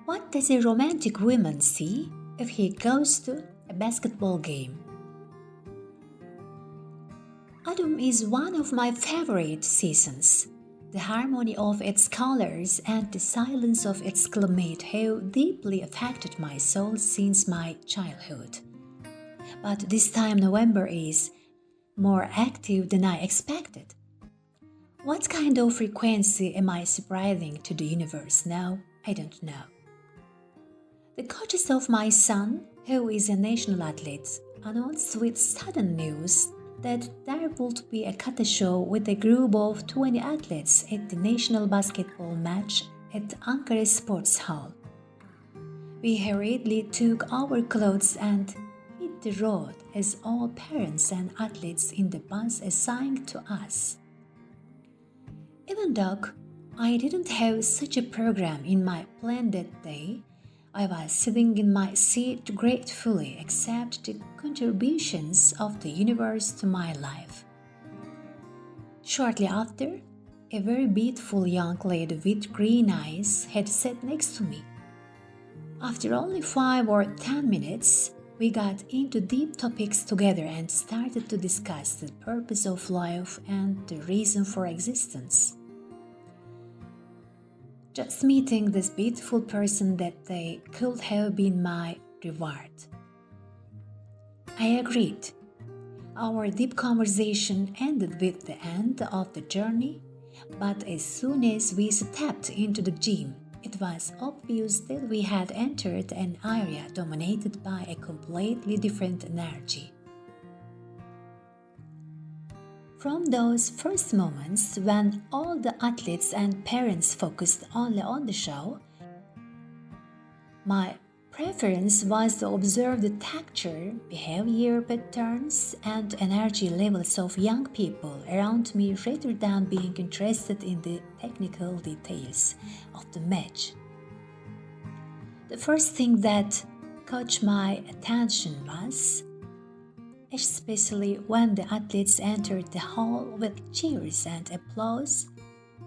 What does a romantic woman see if he goes to a basketball game? Autumn is one of my favorite seasons. The harmony of its colors and the silence of its climate have deeply affected my soul since my childhood. But this time November is more active than I expected. What kind of frequency am I spreading to the universe now? I don't know. The coaches of my son, who is a national athlete, announced with sudden news that there would be a kata show with a group of 20 athletes at the national basketball match at Ankara Sports Hall. We hurriedly took our clothes and hit the road as all parents and athletes in the bus assigned to us. Even though I didn't have such a program in my plan that day, I was sitting in my seat gratefully accept the contributions of the universe to my life. Shortly after, a very beautiful young lady with green eyes had sat next to me. After only 5 or 10 minutes, we got into deep topics together and started to discuss the purpose of life and the reason for existence. Just meeting this beautiful person that day could have been my reward. I agreed. Our deep conversation ended with the end of the journey, but as soon as we stepped into the gym, it was obvious that we had entered an area dominated by a completely different energy. From those first moments when all the athletes and parents focused only on the show, my preference was to observe the texture, behavior patterns, and energy levels of young people around me rather than being interested in the technical details of the match. The first thing that caught my attention was, especially when the athletes entered the hall with cheers and applause,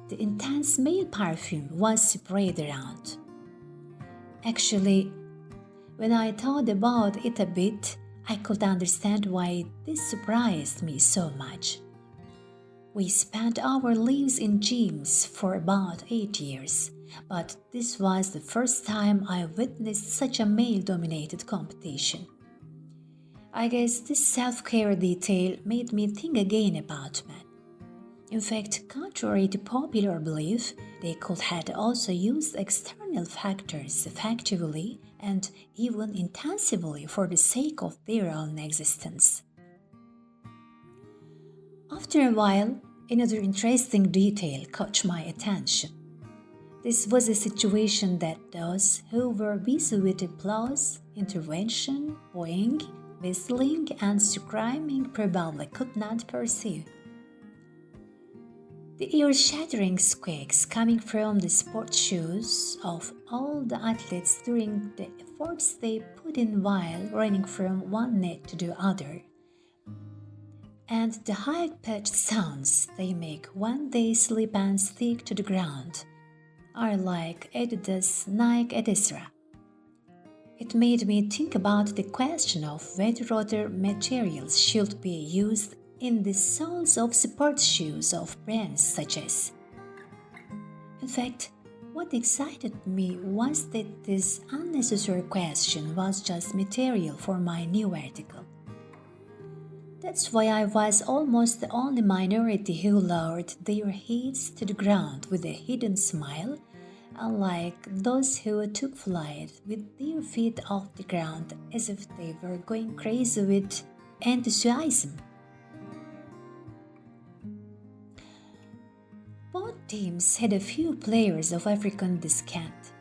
the intense male perfume was sprayed around. Actually, when I thought about it a bit, I could understand why this surprised me so much. We spent our lives in gyms for about 8 years, but this was the first time I witnessed such a male-dominated competition. I guess this self-care detail made me think again about men. In fact, contrary to popular belief, they could have also used external factors effectively and even intensively for the sake of their own existence. After a while, another interesting detail caught my attention. This was a situation that those who were busy with applause, intervention, booing, whistling, and screaming probably could not perceive. The ear-shattering squeaks coming from the sports shoes of all the athletes during the efforts they put in while running from one net to the other, and the high-pitched sounds they make when they slip and stick to the ground are like Adidas, Nike, etc. It made me think about the question of whether other materials should be used in the soles of sports shoes of brands such as. In fact, what excited me was that this unnecessary question was just material for my new article. That's why I was almost the only minority who lowered their heads to the ground with a hidden smile, unlike those who took flight with their feet off the ground as if they were going crazy with enthusiasm. Both teams had a few players of African descent.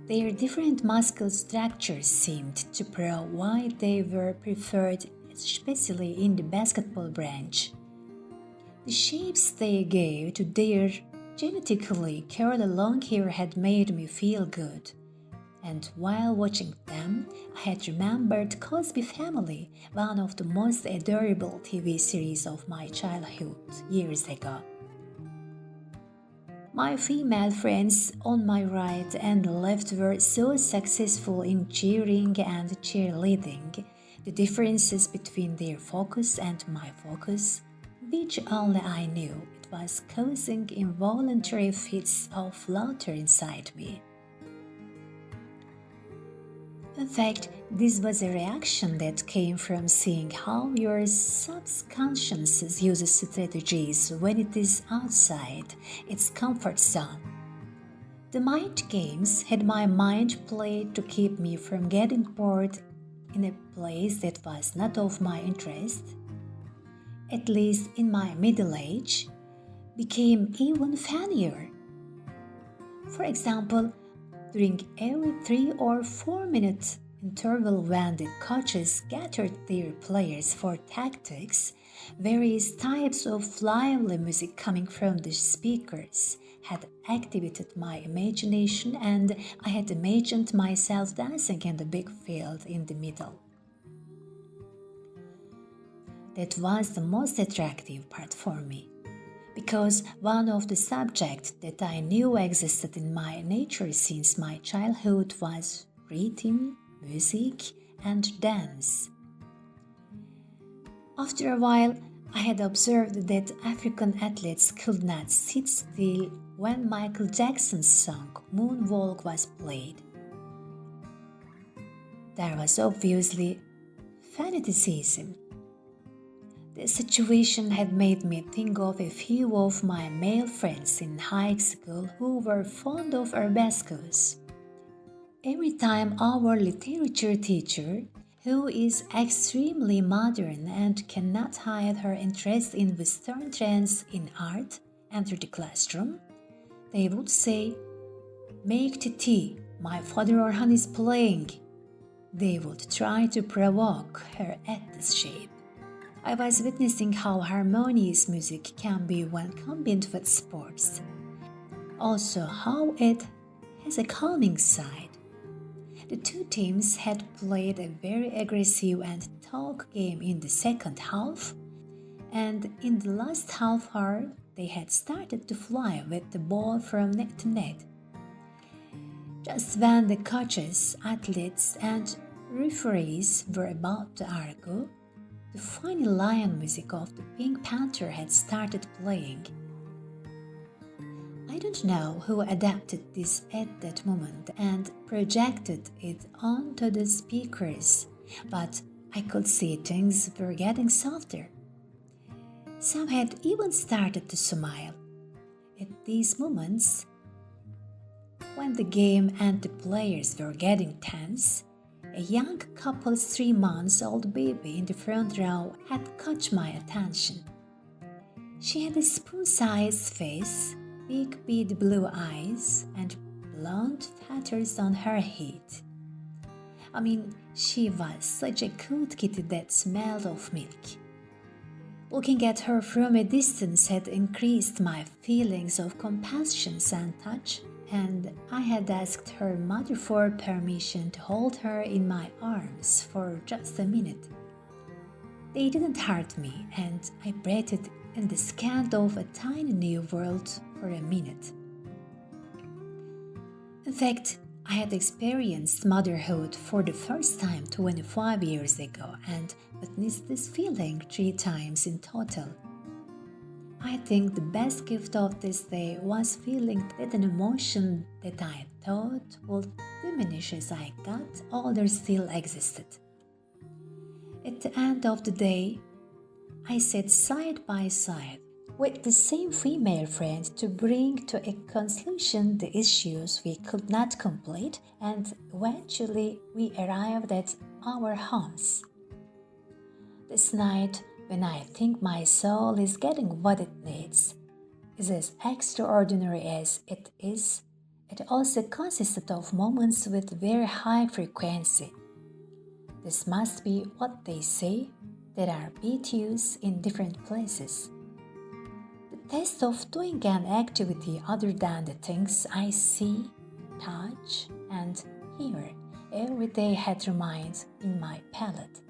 Their different muscle structures seemed to prove why they were preferred, especially in the basketball branch. The shapes they gave to their genetically curly long hair had made me feel good. And while watching them, I had remembered Cosby Family, one of the most adorable TV series of my childhood years ago. My female friends on my right and left were so successful in cheering and cheerleading. The differences between their focus and my focus, which only I knew, it was causing involuntary fits of laughter inside me. In fact, this was a reaction that came from seeing how your subconscious uses strategies when it is outside its comfort zone. The mind games had my mind played to keep me from getting bored in a place that was not of my interest, at least in my middle age, became even funnier. For example, during every 3 or 4 minute interval when the coaches gathered their players for tactics, various types of lively music coming from the speakers had activated my imagination, and I had imagined myself dancing in the big field in the middle. That was the most attractive part for me, because one of the subjects that I knew existed in my nature since my childhood was rhythm, music, and dance. After a while, I had observed that African athletes could not sit still when Michael Jackson's song Moonwalk was played. There was obviously fanaticism. The situation had made me think of a few of my male friends in high school who were fond of arabesques. Every time our literature teacher, who is extremely modern and cannot hide her interest in Western trends in art, entered the classroom, they would say, "Make the tea, my father Orhan is playing." They would try to provoke her at this shape. I was witnessing how harmonious music can be when combined with sports. Also, how it has a calming side. The two teams had played a very aggressive and talk game in the second half, and in the last half hour, they had started to fly with the ball from net to net. Just when the coaches, athletes, and referees were about to argue, the funny lion music of the Pink Panther had started playing. I don't know who adapted this at that moment and projected it onto the speakers, but I could see things were getting softer. Some had even started to smile. At these moments, when the game and the players were getting tense, a young couple's 3 months-old baby in the front row had caught my attention. She had a spoon-sized face, big bead blue eyes, and blonde feathers on her head. She was such a cute kitty that smelled of milk. Looking at her from a distance had increased my feelings of compassion and touch, and I had asked her mother for permission to hold her in my arms for just a minute. They didn't hurt me, and I breathed in the scan of a tiny new world for a minute. In fact, I had experienced motherhood for the first time 25 years ago and witnessed this feeling 3 times in total. I think the best gift of this day was feeling that an emotion that I thought would diminish as I got older still existed. At the end of the day, I sat side by side with the same female friend to bring to a conclusion the issues we could not complete, and eventually we arrived at our homes. This night, when I think my soul is getting what it needs, is as extraordinary as it is, it also consisted of moments with very high frequency. This must be what they say, there are BTUs in different places. The test of doing an activity other than the things I see, touch, and hear every day had remained in my palate.